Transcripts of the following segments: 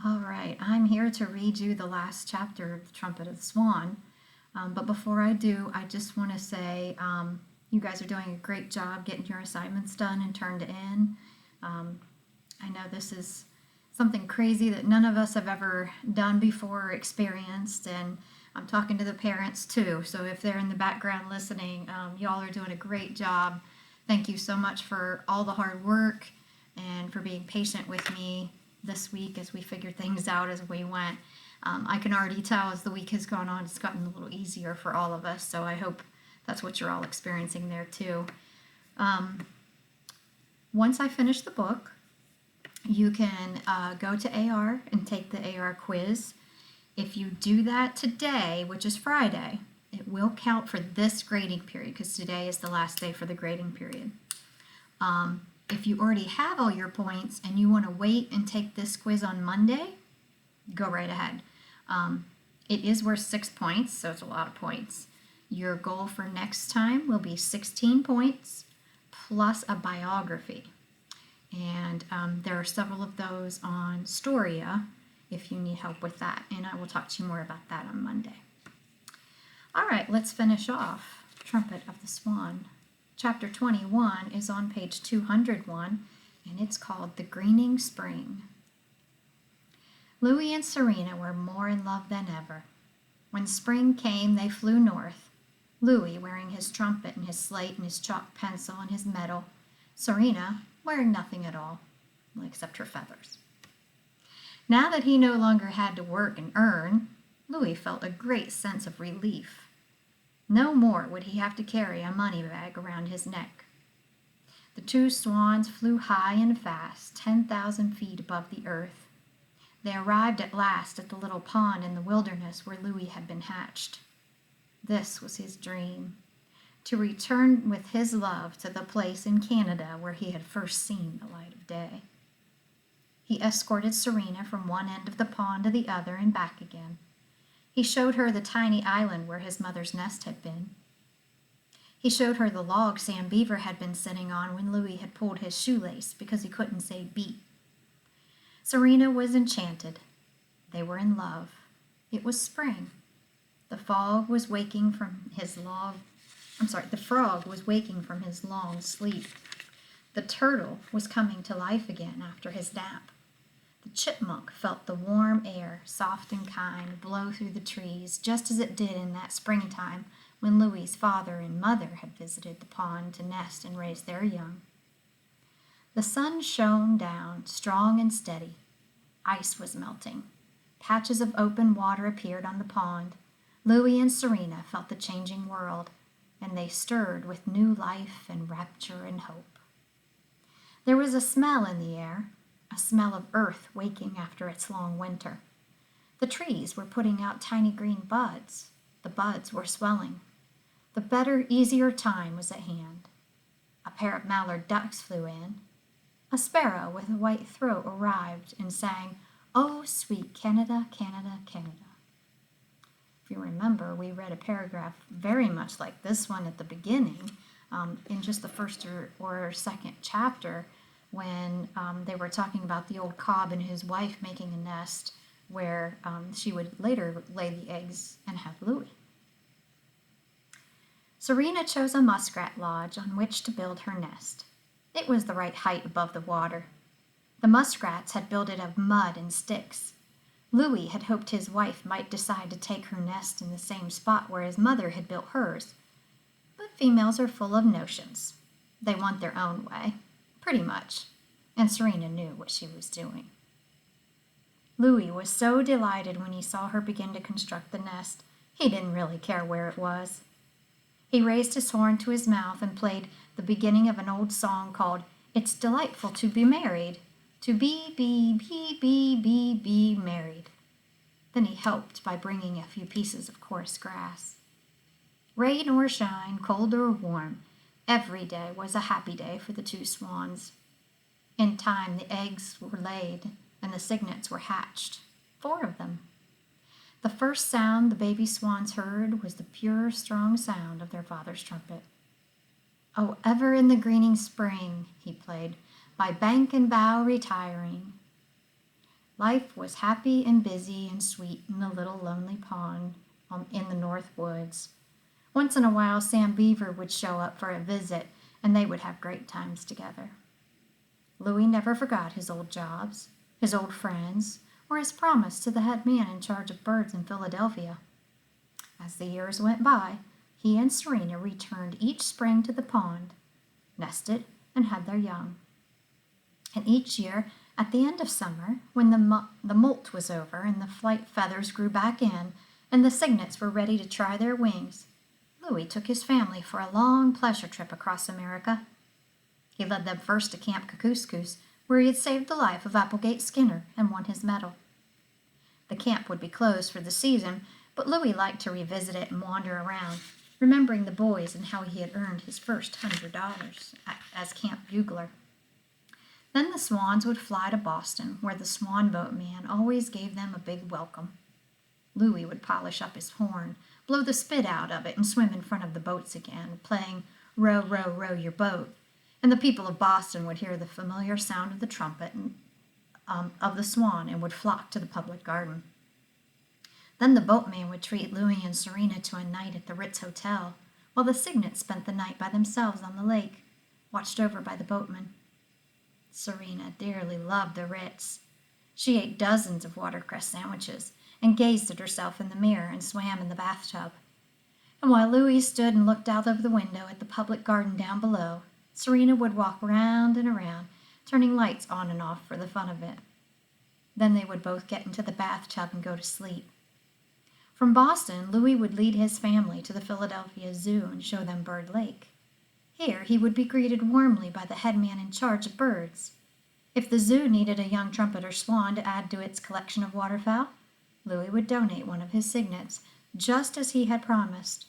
All right, I'm here to read you the last chapter of the Trumpet of the Swan. But before I do, I just want to say you guys are doing a great job getting your assignments done and turned in. I know this is something crazy that none of us have ever done before or experienced, and I'm talking to the parents too. So if they're in the background listening, y'all are doing a great job. Thank you so much for all the hard work and for being patient with me this week as we figured things out as we went. I can already tell as the week has gone on, it's gotten a little easier for all of us. So I hope that's what you're all experiencing there too. Once I finish the book, you can go to AR and take the AR quiz. If you do that today, which is Friday, it will count for this grading period because today is the last day for the grading period. If you already have all your points and you want to wait and take this quiz on Monday, go right ahead. It is worth 6 points, so it's a lot of points. Your goal for next time will be 16 points plus a biography. And there are several of those on Storia if you need help with that. And I will talk to you more about that on Monday. All right, let's finish off Trumpet of the Swan. Chapter 21 is on page 201, and it's called The Greening Spring. Louis and Serena were more in love than ever. When spring came, they flew north. Louis wearing his trumpet and his slate and his chalk pencil and his medal. Serena wearing nothing at all, except her feathers. Now that he no longer had to work and earn, Louis felt a great sense of relief. No more would he have to carry a money bag around his neck. The two swans flew high and fast, 10,000 feet above the earth. They arrived at last at the little pond in the wilderness where Louis had been hatched. This was his dream, to return with his love to the place in Canada where he had first seen the light of day. He escorted Serena from one end of the pond to the other and back again. He showed her the tiny island where his mother's nest had been. He showed her the log Sam Beaver had been sitting on when Louis had pulled his shoelace because he couldn't say beat. Serena was enchanted. They were in love. It was spring. The frog was waking from his long sleep. The turtle was coming to life again after his nap. The chipmunk felt the warm air, soft and kind, blow through the trees, just as it did in that springtime when Louis's father and mother had visited the pond to nest and raise their young. The sun shone down, strong and steady. Ice was melting. Patches of open water appeared on the pond. Louis and Serena felt the changing world, and they stirred with new life and rapture and hope. There was a smell in the air, a smell of earth waking after its long winter. The trees were putting out tiny green buds. The buds were swelling. The better, easier time was at hand. A pair of mallard ducks flew in. A sparrow with a white throat arrived and sang, "Oh, sweet Canada, Canada, Canada." If you remember, we read a paragraph very much like this one at the beginning, in just the first or second chapter, when they were talking about the old cob and his wife making a nest where she would later lay the eggs and have Louis. Serena chose a muskrat lodge on which to build her nest. It was the right height above the water. The muskrats had built it of mud and sticks. Louis had hoped his wife might decide to take her nest in the same spot where his mother had built hers. But females are full of notions. They want their own way. Pretty much, and Serena knew what she was doing. Louis was so delighted when he saw her begin to construct the nest, he didn't really care where it was. He raised his horn to his mouth and played the beginning of an old song called "It's Delightful to Be Married, to be married." Then he helped by bringing a few pieces of coarse grass. Rain or shine, cold or warm, every day was a happy day for the two swans. In time, the eggs were laid and the cygnets were hatched, 4 of them. The first sound the baby swans heard was the pure, strong sound of their father's trumpet. "Oh, ever in the greening spring," he played, "by bank and bough retiring." Life was happy and busy and sweet in the little lonely pond in the North Woods. Once in a while, Sam Beaver would show up for a visit, and they would have great times together. Louis never forgot his old jobs, his old friends, or his promise to the head man in charge of birds in Philadelphia. As the years went by, he and Serena returned each spring to the pond, nested, and had their young. And each year, at the end of summer, when the molt was over and the flight feathers grew back in and the cygnets were ready to try their wings, Louis took his family for a long pleasure trip across America. He led them first to Camp Coocooscoos, where he had saved the life of Applegate Skinner and won his medal. The camp would be closed for the season, but Louis liked to revisit it and wander around, remembering the boys and how he had earned his first $100 as camp bugler. Then the Swans would fly to Boston, where the Swan boatman always gave them a big welcome. Louis would polish up his horn, blow the spit out of it, and swim in front of the boats again, playing "Row, row, row your boat," and the people of Boston would hear the familiar sound of the trumpet of the Swan and would flock to the public garden. Then the boatman would treat Louis and Serena to a night at the Ritz Hotel, while the cygnets spent the night by themselves on the lake, watched over by the boatman. Serena dearly loved the Ritz. She ate dozens of watercress sandwiches and gazed at herself in the mirror and swam in the bathtub. And while Louis stood and looked out of the window at the public garden down below, Serena would walk round and around, turning lights on and off for the fun of it. Then they would both get into the bathtub and go to sleep. From Boston, Louis would lead his family to the Philadelphia Zoo and show them Bird Lake. Here he would be greeted warmly by the head man in charge of birds. If the zoo needed a young trumpet or swan to add to its collection of waterfowl, Louis would donate one of his cygnets, just as he had promised.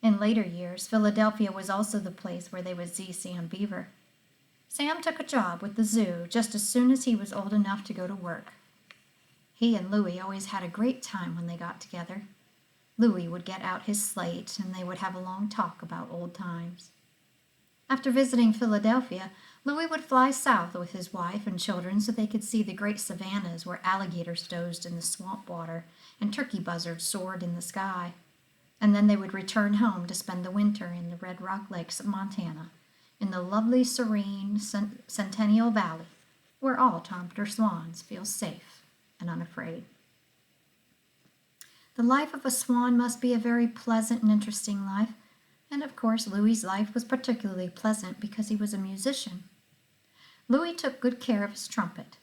In later years, Philadelphia was also the place where they would see Sam Beaver. Sam took a job with the zoo just as soon as he was old enough to go to work. He and Louis always had a great time when they got together. Louis would get out his slate, and they would have a long talk about old times. After visiting Philadelphia, Louis would fly south with his wife and children so they could see the great savannas where alligators dozed in the swamp water and turkey buzzards soared in the sky. And then they would return home to spend the winter in the Red Rock Lakes of Montana, in the lovely, serene Centennial Valley, where all trumpeter swans feel safe and unafraid. The life of a swan must be a very pleasant and interesting life, and of course Louis's life was particularly pleasant because he was a musician. Louis took good care of his trumpet.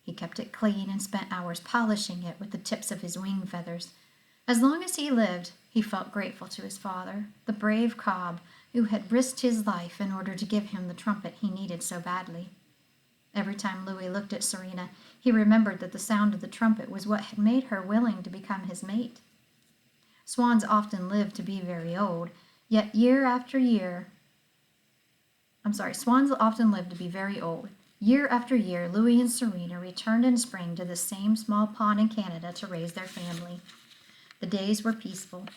He kept it clean and spent hours polishing it with the tips of his wing feathers. As long as he lived, he felt grateful to his father, the brave cob who had risked his life in order to give him the trumpet he needed so badly. Every time Louis looked at Serena, he remembered that the sound of the trumpet was what had made her willing to become his mate. Swans often live to be very old, yet swans often live to be very old. Year after year, Louis and Serena returned in spring to the same small pond in Canada to raise their family. The days were peaceful,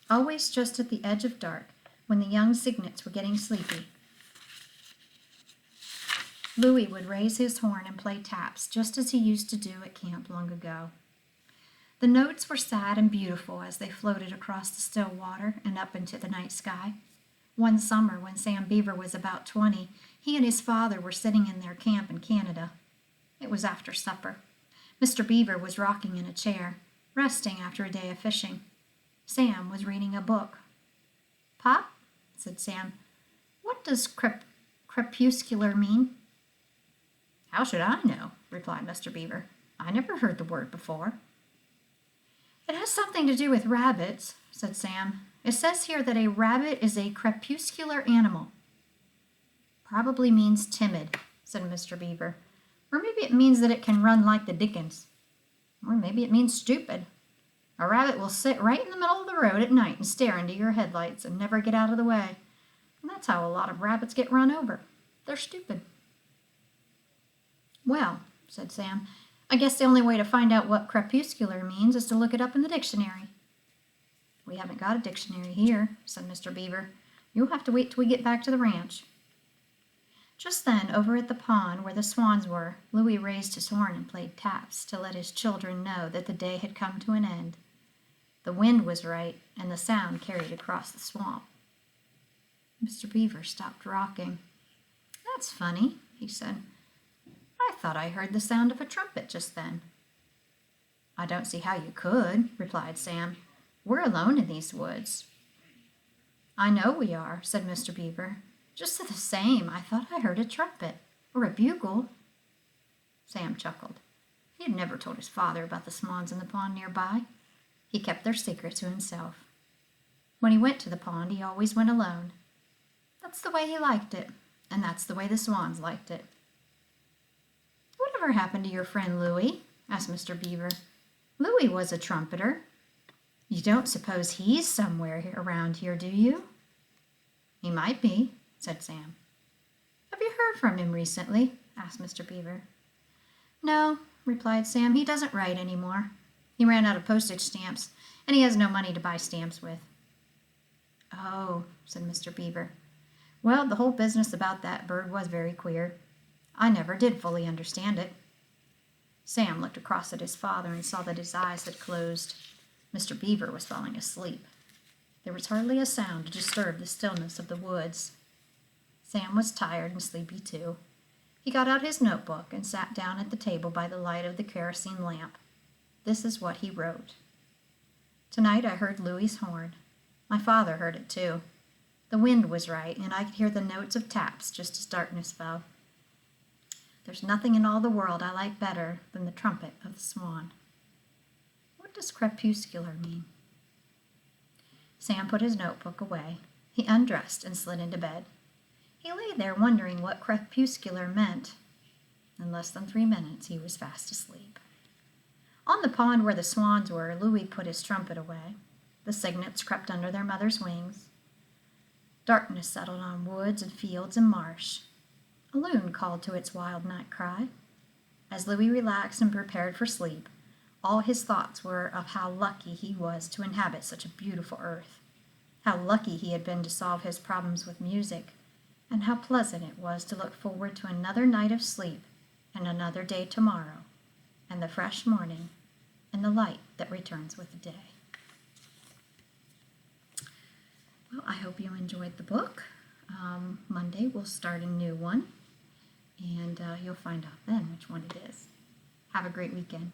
always just at the edge of dark, when the young cygnets were getting sleepy. Louis would raise his horn and play taps, just as he used to do at camp long ago. The notes were sad and beautiful as they floated across the still water and up into the night sky. One summer, when Sam Beaver was about 20, he and his father were sitting in their camp in Canada. It was after supper. Mr. Beaver was rocking in a chair, resting after a day of fishing. Sam was reading a book. "Pop," said Sam, "what does crepuscular mean?" "How should I know?" replied Mr. Beaver. "I never heard the word before." "It has something to do with rabbits," said Sam. "It says here that a rabbit is a crepuscular animal." "Probably means timid," said Mr. Beaver. "Or maybe it means that it can run like the dickens. Or maybe it means stupid. A rabbit will sit right in the middle of the road at night and stare into your headlights and never get out of the way. And that's how a lot of rabbits get run over. They're stupid." "Well," said Sam, "I guess the only way to find out what crepuscular means is to look it up in the dictionary." "We haven't got a dictionary here," said Mr. Beaver. "You'll have to wait till we get back to the ranch." Just then, over at the pond where the swans were, Louis raised his horn and played taps to let his children know that the day had come to an end. The wind was right, and the sound carried across the swamp. Mr. Beaver stopped rocking. "That's funny," he said. "I thought I heard the sound of a trumpet just then." "I don't see how you could," replied Sam. "We're alone in these woods." "I know we are," said Mr. Beaver. "Just the same, I thought I heard a trumpet, or a bugle." Sam chuckled. He had never told his father about the swans in the pond nearby. He kept their secret to himself. When he went to the pond, he always went alone. That's the way he liked it, and that's the way the swans liked it. "Whatever happened to your friend Louis?" asked Mr. Beaver. "Louis was a trumpeter. You don't suppose he's somewhere around here, do you?" "He might be," said Sam. "Have you heard from him recently?" asked Mr. Beaver. "No," replied Sam. "He doesn't write any more. He ran out of postage stamps, and he has no money to buy stamps with." "Oh," said Mr. Beaver. "Well, the whole business about that bird was very queer. I never did fully understand it." Sam looked across at his father and saw that his eyes had closed. Mr. Beaver was falling asleep. There was hardly a sound to disturb the stillness of the woods. Sam was tired and sleepy too. He got out his notebook and sat down at the table by the light of the kerosene lamp. This is what he wrote. "Tonight I heard Louis's horn. My father heard it too. The wind was right, and I could hear the notes of taps just as darkness fell. There's nothing in all the world I like better than the trumpet of the swan." What does crepuscular mean? Sam put his notebook away. He undressed and slid into bed. He lay there wondering what crepuscular meant. In less than 3 minutes, he was fast asleep. On the pond where the swans were, Louis put his trumpet away. The cygnets crept under their mother's wings. Darkness settled on woods and fields and marsh. A loon called to its wild night cry. As Louis relaxed and prepared for sleep, all his thoughts were of how lucky he was to inhabit such a beautiful earth, how lucky he had been to solve his problems with music, and how pleasant it was to look forward to another night of sleep and another day tomorrow, and the fresh morning, and the light that returns with the day. Well, I hope you enjoyed the book. Monday we'll start a new one, and you'll find out then which one it is. Have a great weekend.